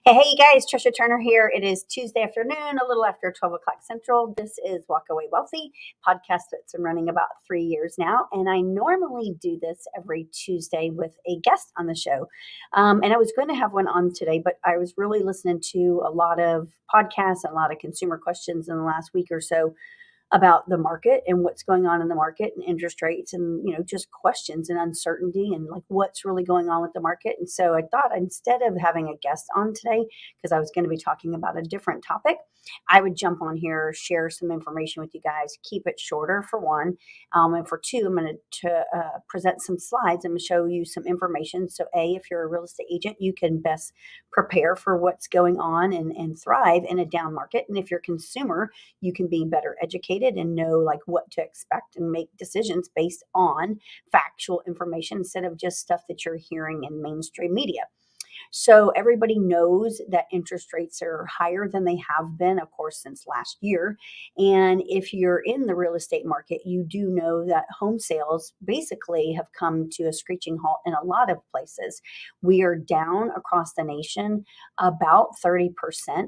Hey, you guys, Trisha Turner here. It is Tuesday afternoon, a little after 12 o'clock Central. This is Walk Away Wealthy podcast that's been running about 3 years now. And I normally do this every Tuesday with a guest on the show. And I was going to have one on today, but I was really listening to a lot of podcasts and a lot of consumer questions in the last week or so about the market and what's going on in the market and interest rates and just questions and uncertainty and like what's really going on with the market. And so I thought instead of having a guest on today, because I was going to be talking about a different topic, I would jump on here, share some information with you guys, keep it shorter for one, and for two, I'm going to present some slides and show you some information. So if you're a real estate agent, you can best prepare for what's going on and thrive in a down market. And if you're a consumer, you can be better educated and know like what to expect and make decisions based on factual information instead of just stuff that you're hearing in mainstream media. So everybody knows that interest rates are higher than they have been, of course, since last year. And if you're in the real estate market, you do know that home sales basically have come to a screeching halt in a lot of places. We are down across the nation about 30%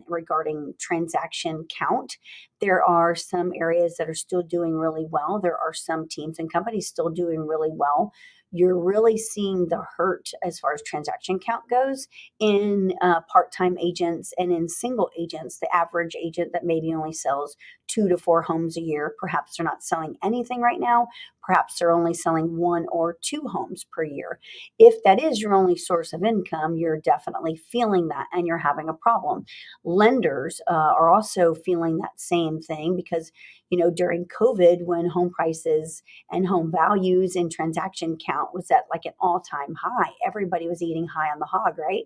regarding transaction count. There are some areas that are still doing really well. There are some teams and companies still doing really well. You're really seeing the hurt as far as transaction count goes in part-time agents and in single agents, the average agent that maybe only sells 2 to 4 homes a year. Perhaps they're not selling anything right now. Perhaps they're only selling 1 or 2 homes per year. If that is your only source of income, you're definitely feeling that and you're having a problem. Lenders are also feeling that same thing because, during COVID, when home prices and home values and transaction count was at like an all-time high, everybody was eating high on the hog, right?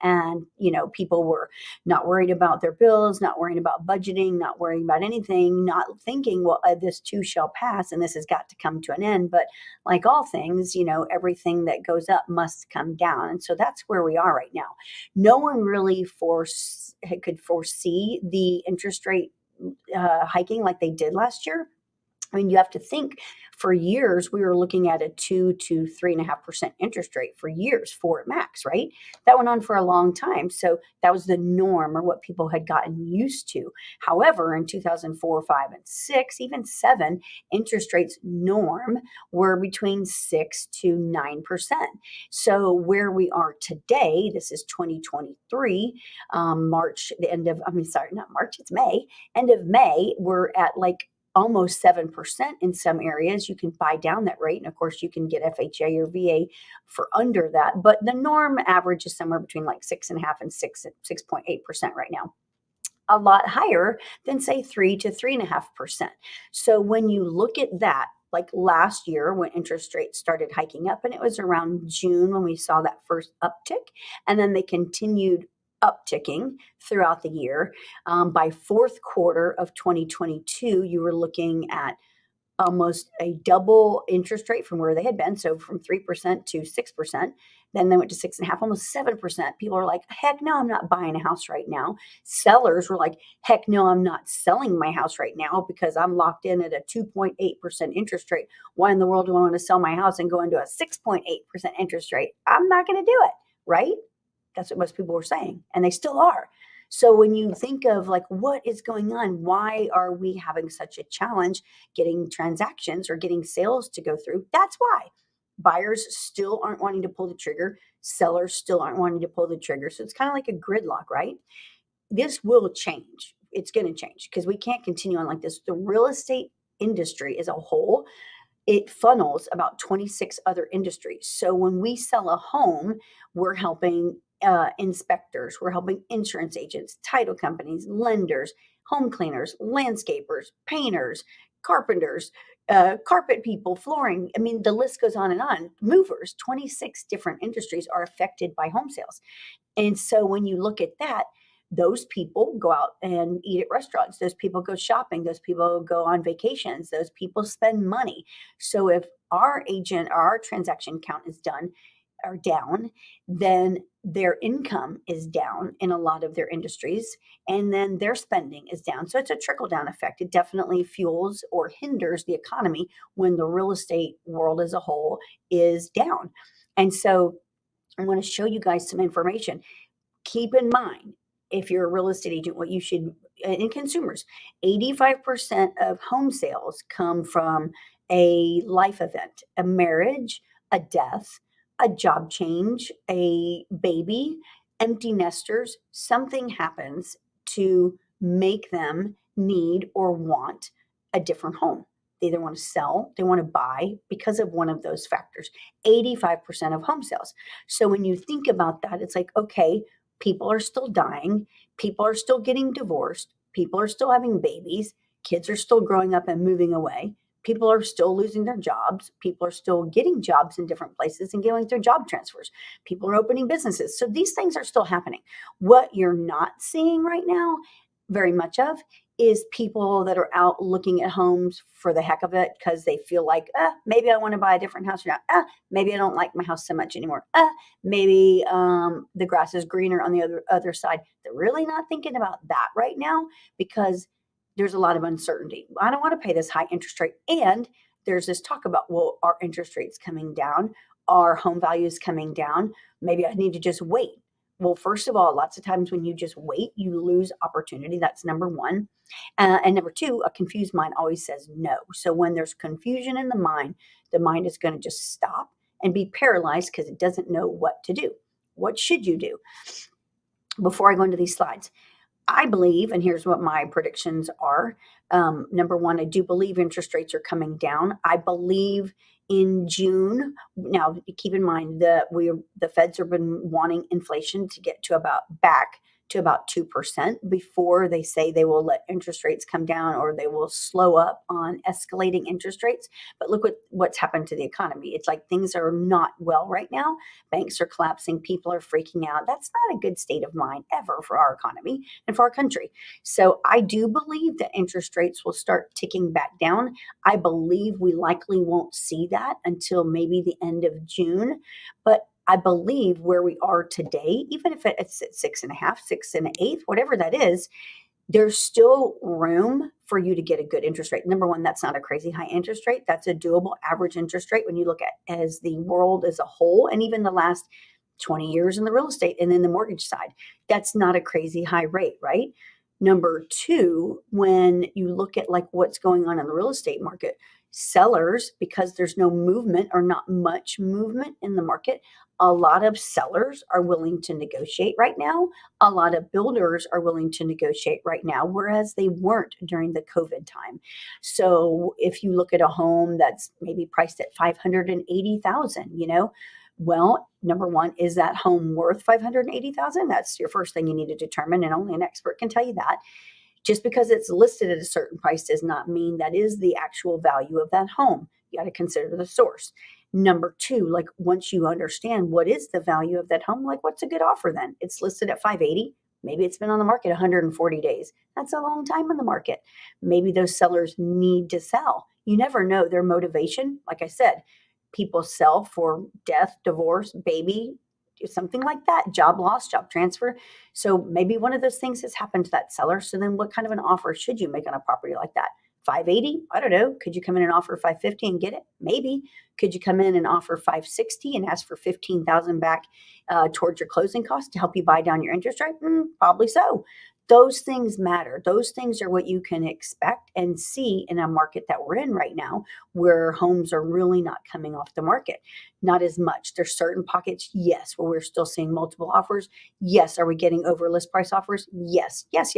And, people were not worried about their bills, not worrying about budgeting, not worrying about anything, not thinking, well, this too shall pass and this has got to come to an end. But like all things, everything that goes up must come down. And so that's where we are right now. No one really could foresee the interest rate hiking like they did last year. I mean, you have to think for years, we were looking at a 2 to 3.5% interest rate for years, 4 at max, right? That went on for a long time. So that was the norm or what people had gotten used to. However, in 2004, 5, and 6, even 7, interest rates norm were between 6 to 9%. So where we are today, this is 2023, March, not March, it's May, end of May, we're at like almost 7% in some areas. You can buy down that rate. And of course, you can get FHA or VA for under that. But the norm average is somewhere between like 6.5 and 6.8% right now. A lot higher than say 3 to 3.5%. So when you look at that, like last year when interest rates started hiking up, and it was around June when we saw that first uptick, and then they continued upticking throughout the year. By fourth quarter of 2022, you were looking at almost a double interest rate from where they had been. So from 3% to 6%, then they went to 6.5, almost 7%. People are like, heck no, I'm not buying a house right now. Sellers were like, heck no, I'm not selling my house right now because I'm locked in at a 2.8% interest rate. Why in the world do I want to sell my house and go into a 6.8% interest rate? I'm not going to do it, right? That's what most people were saying, and they still are. So when you think of like what is going on, why are we having such a challenge getting transactions or getting sales to go through? That's why buyers still aren't wanting to pull the trigger. Sellers still aren't wanting to pull the trigger. So it's kind of like a gridlock, right? This will change. It's going to change because we can't continue on like this. The real estate industry as a whole, it funnels about 26 other industries. So when we sell a home, we're helping inspectors, we're helping insurance agents, title companies, lenders, home cleaners, landscapers, painters, carpenters, carpet people, flooring. I mean, the list goes on and on. Movers, 26 different industries are affected by home sales. And so when you look at that, those people go out and eat at restaurants. Those people go shopping. Those people go on vacations. Those people spend money. So if our agent or our transaction count is done or down, then their income is down in a lot of their industries, and then their spending is down. So it's a trickle down effect. It definitely fuels or hinders the economy when the real estate world as a whole is down. And so I want to show you guys some information. keep in mind, if you're a real estate agent, what you should, and consumers, 85% of home sales come from a life event, a marriage, a death, a job change, a baby, empty nesters. Something happens to make them need or want a different home. They either want to sell, they want to buy because of one of those factors. 85% of home sales. So when you think about that, it's like, okay, people are still dying, people are still getting divorced, people are still having babies, kids are still growing up and moving away, people are still losing their jobs, people are still getting jobs in different places and going through job transfers, people are opening businesses. So these things are still happening. What you're not seeing right now, very much of, is people that are out looking at homes for the heck of it because they feel like, maybe I want to buy a different house now. Maybe I don't like my house so much anymore. Maybe the grass is greener on the other side. They're really not thinking about that right now because there's a lot of uncertainty. I don't want to pay this high interest rate. And there's this talk about, well, are interest rates coming down? Are home values coming down? Maybe I need to just wait. Well, first of all, lots of times when you just wait, you lose opportunity. That's number one. And number two, a confused mind always says no. So when there's confusion in the mind is going to just stop and be paralyzed because it doesn't know what to do. What should you do? Before I go into these slides, I believe, and here's what my predictions are. Number one, I do believe interest rates are coming down. I believe in June. Now, keep in mind that the Feds have been wanting inflation to get to back to about 2% before they say they will let interest rates come down or they will slow up on escalating interest rates. But look what's happened to the economy. It's like things are not well right now. Banks are collapsing. People are freaking out. That's not a good state of mind ever for our economy and for our country. So I do believe that interest rates will start ticking back down. I believe we likely won't see that until maybe the end of June. But I believe where we are today, even if it's at 6.5, 6.125, whatever that is, there's still room for you to get a good interest rate. Number one, that's not a crazy high interest rate. That's a doable average interest rate when you look at as the world as a whole, and even the last 20 years in the real estate and then the mortgage side. That's not a crazy high rate, right? Number two, when you look at like what's going on in the real estate market, sellers, because there's no movement or not much movement in the market, a lot of sellers are willing to negotiate right now. A lot of builders are willing to negotiate right now, whereas they weren't during the COVID time. So if you look at a home that's maybe priced at 580,000, well, number one, is that home worth 580,000? That's your first thing you need to determine, and only an expert can tell you that. Just because it's listed at a certain price does not mean that is the actual value of that home. You got to consider the source. Number two, like once you understand what is the value of that home, like what's a good offer then? It's listed at 580. Maybe it's been on the market 140 days. That's a long time on the market. Maybe those sellers need to sell. You never know their motivation. Like I said, people sell for death, divorce, baby, something like that, job loss, job transfer. So maybe one of those things has happened to that seller. So then what kind of an offer should you make on a property like that? 580? I don't know. Could you come in and offer 550 and get it? Maybe. Could you come in and offer 560 and ask for 15,000 back towards your closing costs to help you buy down your interest rate? Probably so. Those things matter. Those things are what you can expect and see in a market that we're in right now, where homes are really not coming off the market. Not as much. There's certain pockets, yes, where we're still seeing multiple offers. Yes. Are we getting over list price offers? Yes. Yes.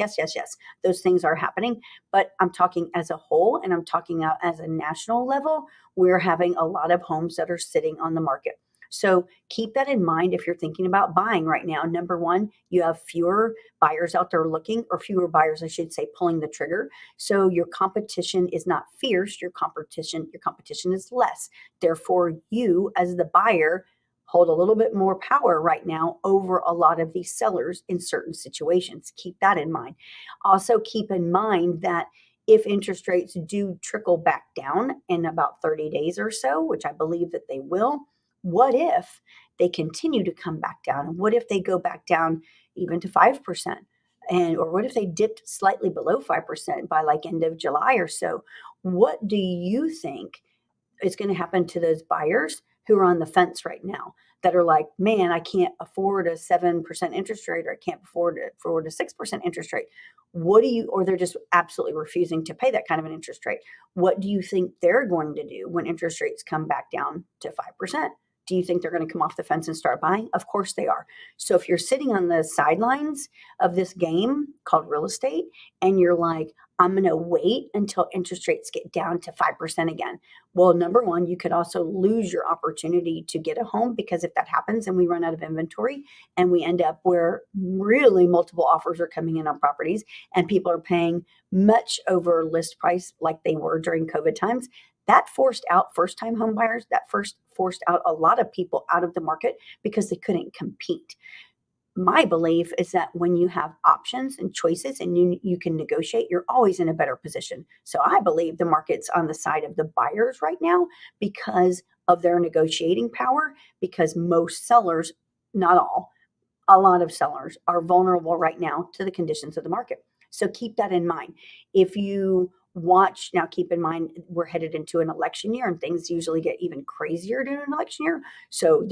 Those things are happening. But I'm talking as a whole, and I'm talking out as a national level. We're having a lot of homes that are sitting on the market. So keep that in mind if you're thinking about buying right now. Number one, you have fewer buyers out there looking, or fewer buyers, I should say, pulling the trigger. So your competition is not fierce. Your competition is less. Therefore, you as the buyer hold a little bit more power right now over a lot of these sellers in certain situations. Keep that in mind. Also, keep in mind that if interest rates do trickle back down in about 30 days or so, which I believe that they will, what if they continue to come back down? And what if they go back down even to 5%? Or what if they dipped slightly below 5% by like end of July or so? What do you think is going to happen to those buyers who are on the fence right now? that are like, man, I can't afford a 7% interest rate, or I can't afford a 6% interest rate. Or they're just absolutely refusing to pay that kind of an interest rate. What do you think they're going to do when interest rates come back down to 5%? Do you think they're going to come off the fence and start buying? Of course they are. So if you're sitting on the sidelines of this game called real estate and you're like, I'm going to wait until interest rates get down to 5% again. Well, number one, you could also lose your opportunity to get a home, because if that happens and we run out of inventory and we end up where really multiple offers are coming in on properties and people are paying much over list price like they were during COVID times, that forced out first-time home buyers. That forced out a lot of people out of the market because they couldn't compete. My belief is that when you have options and choices and you can negotiate, you're always in a better position. So I believe the market's on the side of the buyers right now because of their negotiating power, because most sellers, not all, a lot of sellers are vulnerable right now to the conditions of the market. So keep that in mind. If you watch, now keep in mind, we're headed into an election year and things usually get even crazier during an election year. So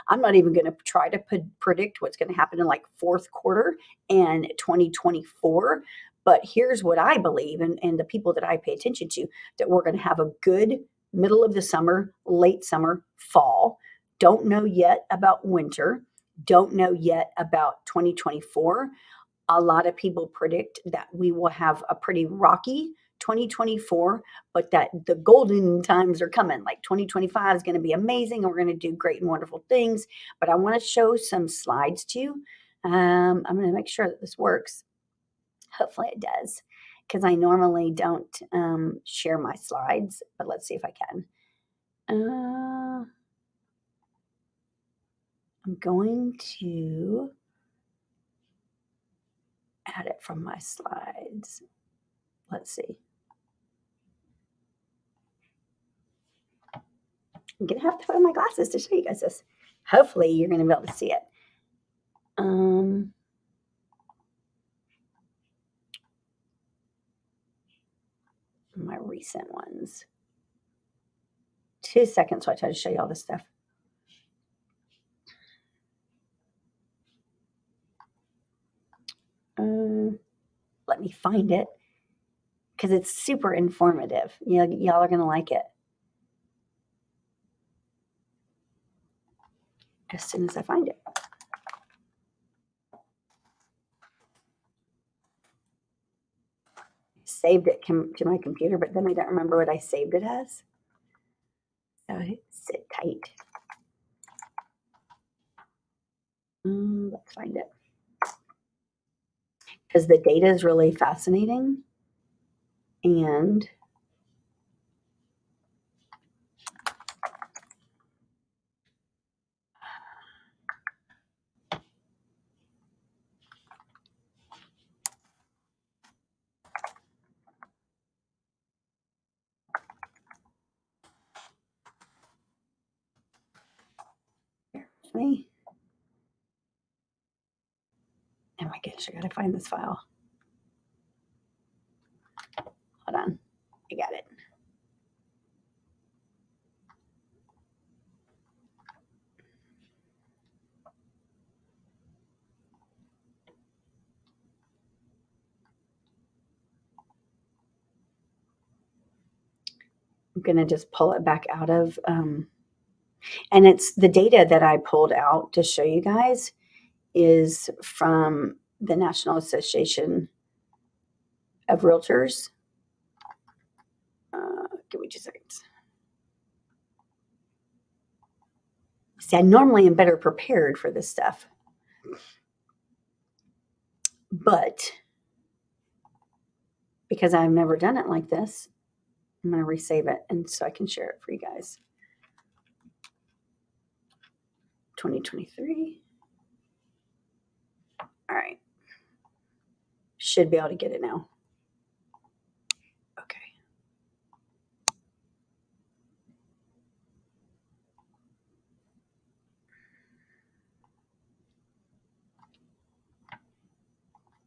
I'm not even going to try to predict what's going to happen in like fourth quarter and 2024. But here's what I believe, and the people that I pay attention to, that we're going to have a good middle of the summer, late summer, fall. Don't know yet about winter. Don't know yet about 2024. A lot of people predict that we will have a pretty rocky 2024, but that the golden times are coming. Like 2025 is going to be amazing, and we're going to do great and wonderful things. But I want to show some slides to you. I'm going to make sure that this works. Hopefully it does, because I normally don't share my slides, but let's see if I can. I'm going to add it from my slides. Let's see. I'm going to have to put on my glasses to show you guys this. Hopefully you're going to be able to see it. My recent ones. 2 seconds while I try to show you all this stuff. Let me find it, because it's super informative. Y'all are going to like it. As soon as I find it. Saved it to my computer, but then I don't remember what I saved it as. So sit tight. Let's find it. Because the data is really fascinating. And me. Oh my gosh, I gotta find this file. Hold on. I got it. I'm going to just pull it back out of, and it's the data that I pulled out to show you guys is from the National Association of Realtors. Give me 2 seconds. See, I normally am better prepared for this stuff, but because I've never done it like this, I'm going to resave it, and so I can share it for you guys. 2023. All right. Should be able to get it now. Okay.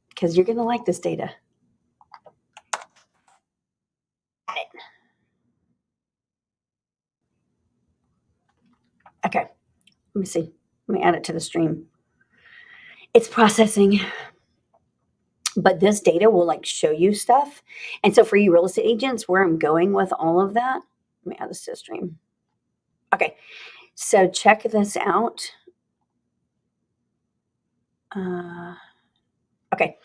Because you're going to like this data. Okay. Let me see. Let me add it to the stream. It's processing, but this data will like show you stuff. And so for you real estate agents, where I'm going with all of that, let me add this to the stream. Okay, so check this out. Okay,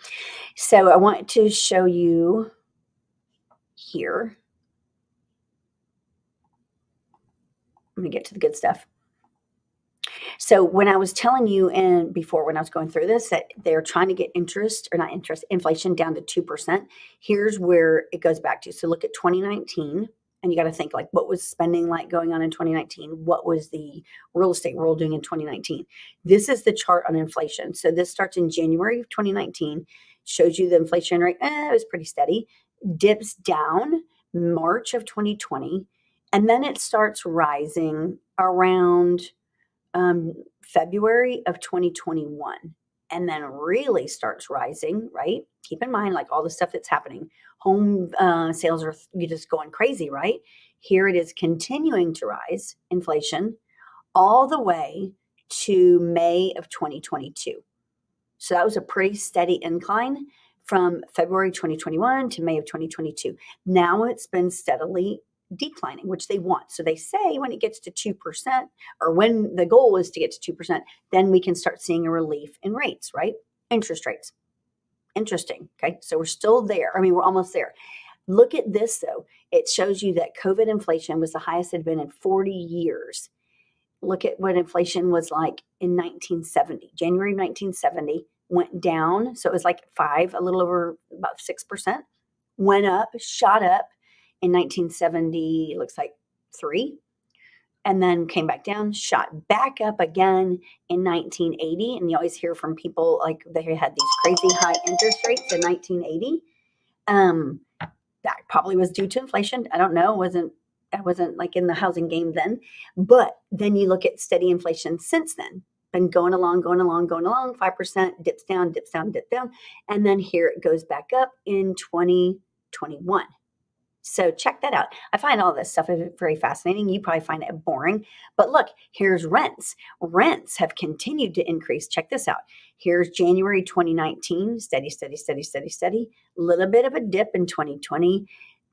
so I want to show you here. I'm gonna get to the good stuff. So when I was telling you and before when I was going through this that they're trying to get inflation down to 2%, here's where it goes back to. So look at 2019 and you got to think like what was spending like going on in 2019? What was the real estate world doing in 2019? This is the chart on inflation. So this starts in January of 2019, shows you the inflation rate. It was pretty steady, dips down March of 2020, and then it starts rising around February of 2021, and then really starts rising, right? Keep in mind, like all the stuff that's happening, home sales are you just going crazy, right? Here it is continuing to rise, inflation, all the way to May of 2022. So that was a pretty steady incline from February 2021 to May of 2022. Now it's been steadily declining, which they want. So they say when it gets to 2%, or when the goal is to get to 2%, then we can start seeing a relief in rates, right? Interest rates. Interesting. Okay. So we're still there. I mean, we're almost there. Look at this though. It shows you that COVID inflation was the highest it had been in 40 years. Look at what inflation was like in 1970. January 1970 went down. So it was like a little over about 6%, went up, shot up in 1970, it looks like 3, and then came back down, shot back up again in 1980. And you always hear from people like they had these crazy high interest rates in 1980. That probably was due to inflation. I don't know. I wasn't like in the housing game then. But then you look at steady inflation since then. Been going along, 5%, dips down, dips down, dips down. And then here it goes back up in 2021. So check that out. I find all this stuff very fascinating. You probably find it boring. But look, here's rents. Rents have continued to increase. Check this out. Here's January 2019, steady, steady, steady, steady, steady. Little bit of a dip in 2020.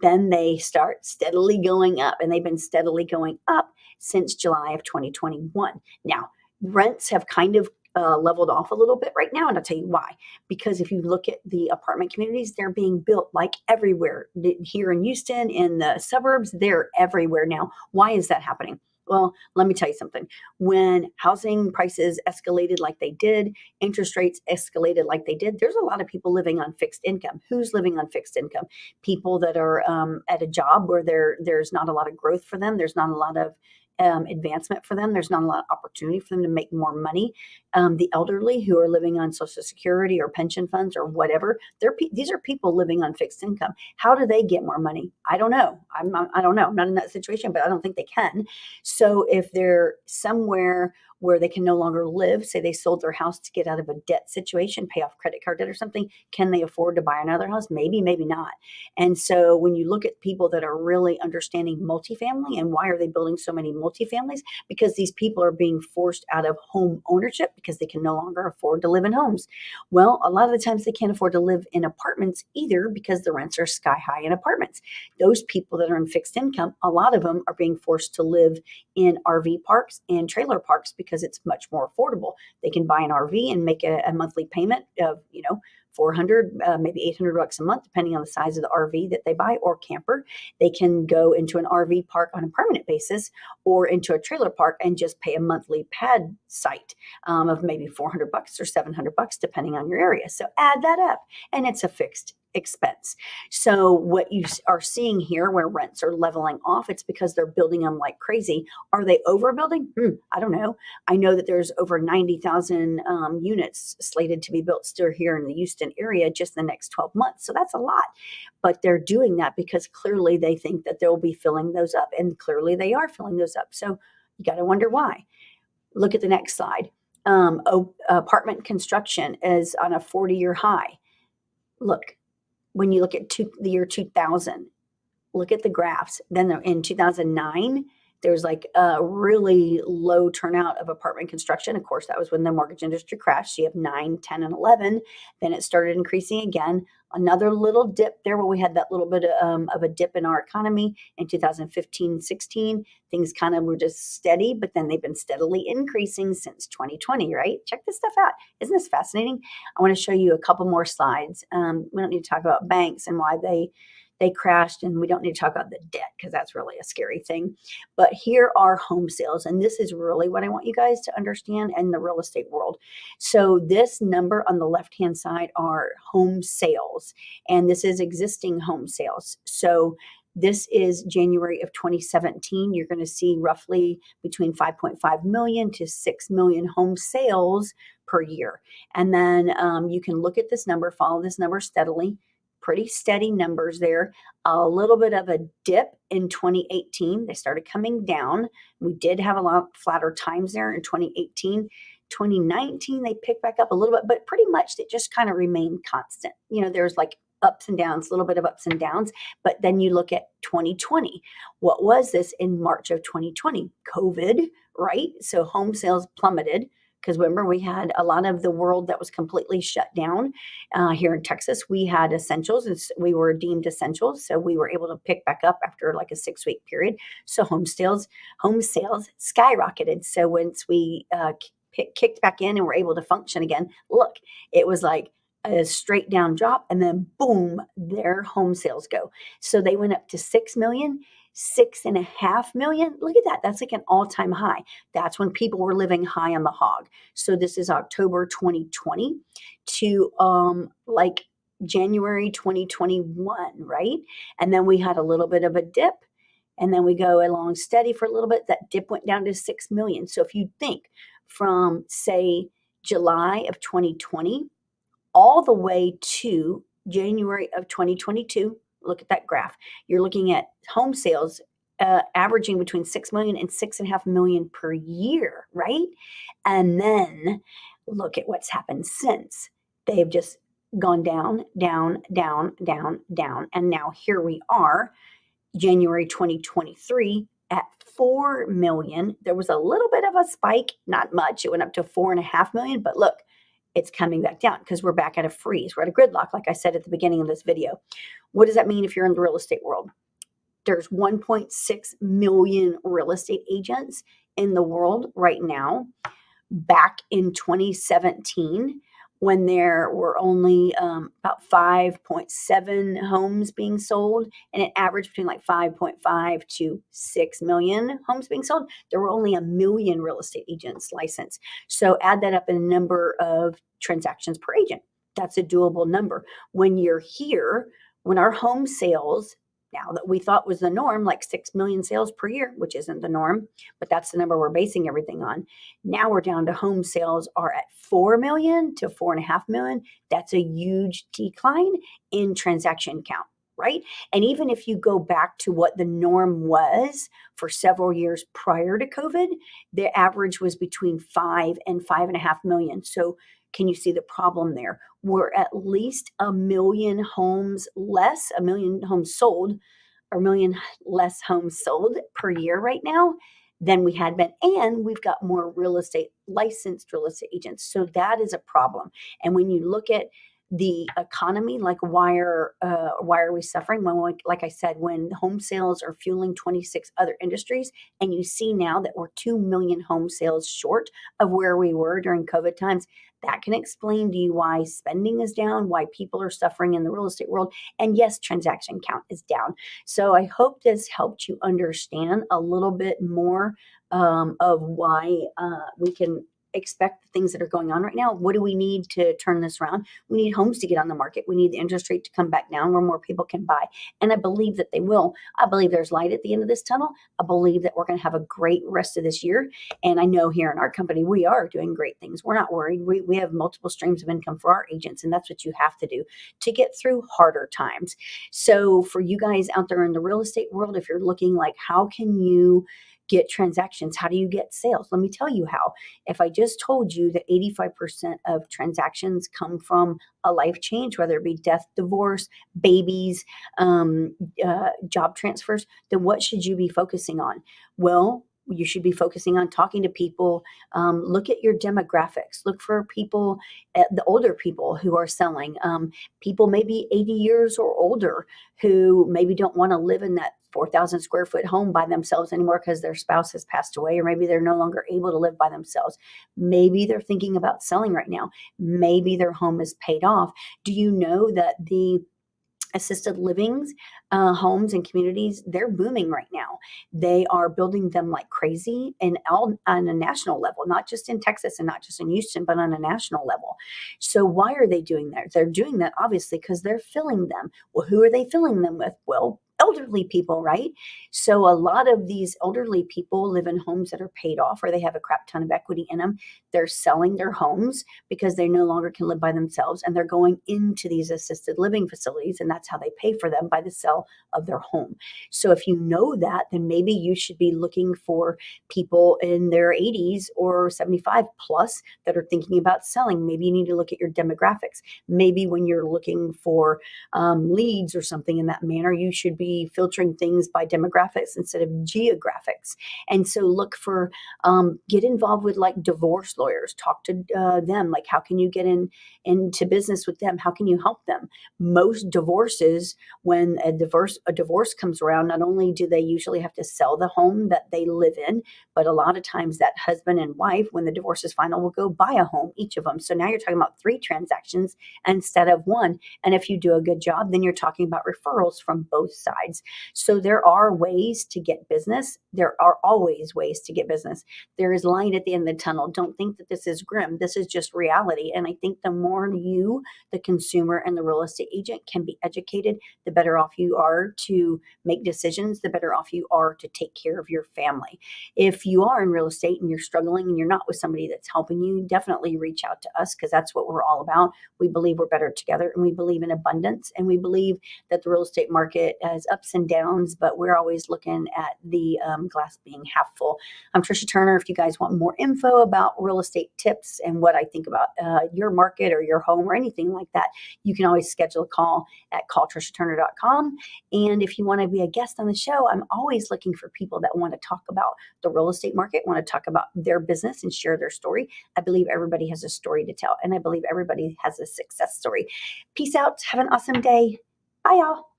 Then they start steadily going up, and they've been steadily going up since July of 2021. Now, rents have kind of leveled off a little bit right now, and I'll tell you why. Because if you look at the apartment communities, they're being built like everywhere. Here in Houston, in the suburbs, they're everywhere now. Why is that happening? Well, let me tell you something. When housing prices escalated like they did, interest rates escalated like they did, there's a lot of people living on fixed income. Who's living on fixed income? People that are at a job where there's not a lot of growth for them. There's not a lot of advancement for them. There's not a lot of opportunity for them to make more money. The elderly who are living on Social Security or pension funds or whatever, these are people living on fixed income. How do they get more money? I don't know. I don't know. I'm not in that situation, but I don't think they can. So if they're somewhere where they can no longer live, say they sold their house to get out of a debt situation, pay off credit card debt or something, can they afford to buy another house? Maybe, maybe not. And so when you look at people that are really understanding multifamily, and why are they building so many multifamilies? Because these people are being forced out of home ownership because they can no longer afford to live in homes. Well, a lot of the times they can't afford to live in apartments either because the rents are sky high in apartments. Those people that are in fixed income, a lot of them are being forced to live in RV parks and trailer parks because it's much more affordable. They can buy an RV and make a monthly payment of, $400, maybe $800 a month, depending on the size of the RV that they buy or camper. They can go into an RV park on a permanent basis or into a trailer park and just pay a monthly pad site of maybe $400 or $700, depending on your area. So add that up, and it's a fixed expense. So what you are seeing here where rents are leveling off, it's because they're building them like crazy. Are they overbuilding? I don't know. I know that there's over 90,000 units slated to be built still here in the Houston area just in the next 12 months. So that's a lot. But they're doing that because clearly they think that they'll be filling those up, and clearly they are filling those up. So you got to wonder why. Look at the next slide. Apartment construction is on a 40-year high. Look, when you look at the year 2000, look at the graphs. Then in 2009, There's like a really low turnout of apartment construction. Of course, that was when the mortgage industry crashed. So you have 9, 10, and 11. Then it started increasing again. Another little dip there where we had that little bit of a dip in our economy in 2015, 16. Things kind of were just steady, but then they've been steadily increasing since 2020, right? Check this stuff out. Isn't this fascinating? I want to show you a couple more slides. We don't need to talk about banks and why they crashed, and we don't need to talk about the debt because that's really a scary thing. But here are home sales, and this is really what I want you guys to understand in the real estate world. So this number on the left-hand side are home sales, and this is existing home sales. So this is January of 2017. You're going to see roughly between 5.5 million to 6 million home sales per year. And then you can look at this number, follow this number steadily. Pretty steady numbers there. A little bit of a dip in 2018. They started coming down. We did have a lot flatter times there in 2018. 2019, they picked back up a little bit, but pretty much they just kind of remained constant. There's like ups and downs, a little bit of ups and downs. But then you look at 2020. What was this in March of 2020? COVID, right? So home sales plummeted. Because remember, we had a lot of the world that was completely shut down. Here in Texas, we had essentials, and we were deemed essentials. So we were able to pick back up after like a 6-week period. So home sales skyrocketed. So once we kicked back in and were able to function again, look, it was like a straight down drop, and then boom, their home sales go. So they went up to 6 million. 6.5 million. Look at that. That's like an all-time high. That's when people were living high on the hog. So this is October 2020 to like January 2021, right? And then we had a little bit of a dip, and then we go along steady for a little bit. That dip went down to 6 million. So if you think from, say, July of 2020 all the way to January of 2022, look at that graph. You're looking at home sales averaging between 6 million and 6.5 million per year, right? And then look at what's happened since. They've just gone down, down, down, down, down. And now here we are, January 2023 at 4 million. There was a little bit of a spike, not much. It went up to 4.5 million, but look, it's coming back down because we're back at a freeze. We're at a gridlock, like I said at the beginning of this video. What does that mean if you're in the real estate world? There's 1.6 million real estate agents in the world right now. Back in 2017, when there were only about 5.7 homes being sold, and it averaged between like 5.5 to 6 million homes being sold, there were only 1 million real estate agents licensed. So add that up in a number of transactions per agent. That's a doable number. When you're here, when our home sales, now that we thought was the norm, like 6 million sales per year, which isn't the norm, but that's the number we're basing everything on. Now we're down to home sales are at 4 million to 4.5 million. That's a huge decline in transaction count, right? And even if you go back to what the norm was for several years prior to COVID, the average was between 5 and 5.5 million. So can you see the problem there? We're at least 1 million homes less, 1 million homes sold, or 1 million less homes sold per year right now than we had been. And we've got more licensed real estate agents. So that is a problem. And when you look at the economy, like why are we suffering? When, like I said, when home sales are fueling 26 other industries, and you see now that we're 2 million home sales short of where we were during COVID times, that can explain to you why spending is down, why people are suffering in the real estate world, and yes, transaction count is down. So I hope this helped you understand a little bit more of why we can expect the things that are going on right now. What do we need to turn this around? We need homes to get on the market. We need the interest rate to come back down where more people can buy. And I believe that they will. I believe there's light at the end of this tunnel. I believe that we're going to have a great rest of this year. And I know here in our company, we are doing great things. We're not worried. We have multiple streams of income for our agents. And that's what you have to do to get through harder times. So for you guys out there in the real estate world, if you're looking like, how can you get transactions? How do you get sales? Let me tell you how. If I just told you that 85% of transactions come from a life change, whether it be death, divorce, babies, job transfers, then what should you be focusing on? Well, you should be focusing on talking to people. Look at your demographics. Look for people, the older people who are selling. People maybe 80 years or older who maybe don't want to live in that 4,000 square foot home by themselves anymore because their spouse has passed away, or maybe they're no longer able to live by themselves. Maybe they're thinking about selling right now. Maybe their home is paid off. Do you know that the assisted livings, homes and communities, they're booming right now. They are building them like crazy and all on a national level, not just in Texas and not just in Houston, but on a national level. So why are they doing that? They're doing that obviously because they're filling them. Well, who are they filling them with? Well, elderly people, right? So a lot of these elderly people live in homes that are paid off or they have a crap ton of equity in them. They're selling their homes because they no longer can live by themselves, and they're going into these assisted living facilities, and that's how they pay for them, by the sale of their home. So if you know that, then maybe you should be looking for people in their 80s or 75 plus that are thinking about selling. Maybe you need to look at your demographics. Maybe when you're looking for leads or something in that manner, you should be filtering things by demographics instead of geographics. And so look for, get involved with like divorce lawyers. Talk to them. Like, how can you get into business with them? How can you help them? Most divorces, when a divorce comes around, not only do they usually have to sell the home that they live in, but a lot of times that husband and wife, when the divorce is final, will go buy a home, each of them. So now you're talking about 3 transactions instead of 1. And if you do a good job, then you're talking about referrals from both sides. So there are ways to get business. There are always ways to get business. There is light at the end of the tunnel. Don't think that this is grim. This is just reality. And I think the more you, the consumer and the real estate agent, can be educated, the better off you are to make decisions, the better off you are to take care of your family. If you are in real estate and you're struggling and you're not with somebody that's helping you, definitely reach out to us, because that's what we're all about. We believe we're better together, and we believe in abundance, and we believe that the real estate market has ups and downs, but we're always looking at the glass being half full. I'm Trisha Turner. If you guys want more info about real estate tips and what I think about your market or your home or anything like that, you can always schedule a call at calltrishaturner.com. And if you want to be a guest on the show, I'm always looking for people that want to talk about the real estate market, want to talk about their business and share their story. I believe everybody has a story to tell, and I believe everybody has a success story. Peace out. Have an awesome day. Bye, y'all.